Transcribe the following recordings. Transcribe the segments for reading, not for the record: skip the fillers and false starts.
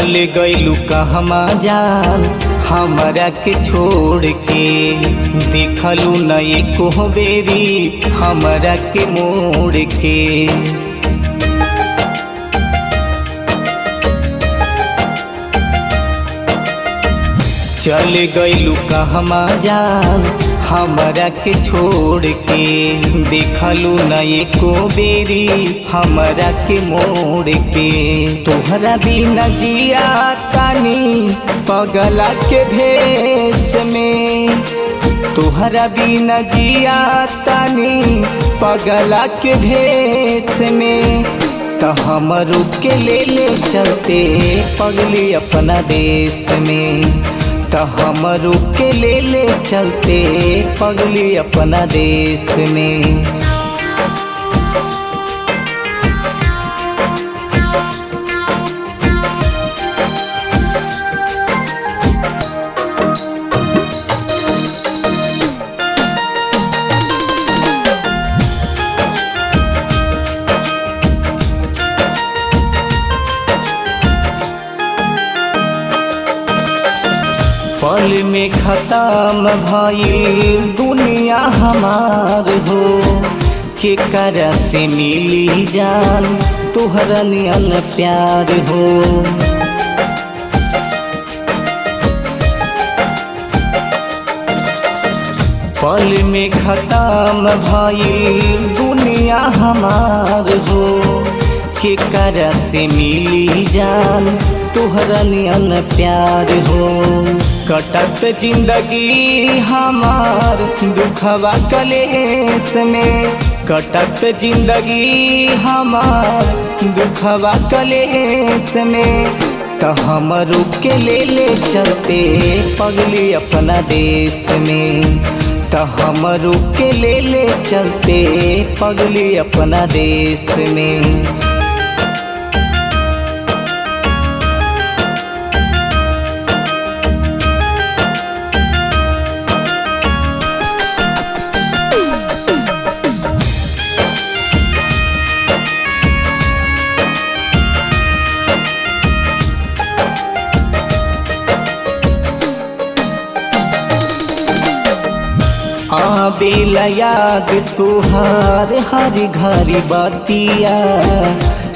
चल गइलू कहमा जान हमरा के छोड़ के, देखलू न एको बेरी हमरा के मोड़ के। चल गइलू कहमा जान हमरा के छोड़ के, देखलू न एको बेरी हमरा के मोड़ के। तोहरा बिना जिया तानी पगला के भेष में, तोहरा बिना जिया तानी पगला के भेष में। तो हमरो के ले चलते पगली अपना देश में, तो हमरो के ले चलते पगली अपना देश में। पल में खत्म भइल दुनिया हमार हो, के करा से मिली जान तोहरा नियन प्यार हो। पल में खत्म भइल दुनिया हमार हो, के करा से मिली जान तोहरा नियन प्यार हो। कटत जिंदगी हमार दुखवा कलेस में, कटत जिंदगी हमार दुखवा कलेस में। तो हमरो के ले चलते पगली अपना देश में, तो हमरो के ले चलते पगली अपना देश में। आबेला याद तुहार हर घड़ी बातिया,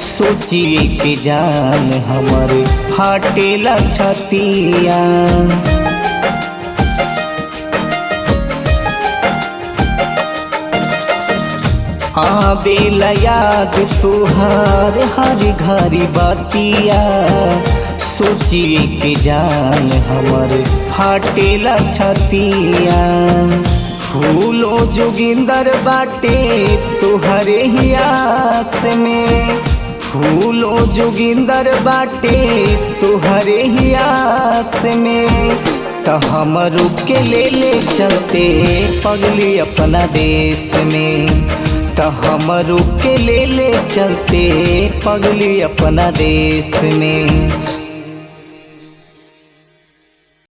सोचिए के जान हमर फाटेला छतिया। आबेला याद तुहार हर घड़ी बातिया, सोचिए के जान हमर फाटेला छतिया। फूलो जोगिंदर बाटे तोहरे ही आस में, फूलो जोगिंदर बाटे तोहरे ही आस में। तो हमरो के ले चलते पगली अपना देश में, तो हमरो के ले चलते पगली अपना देश में।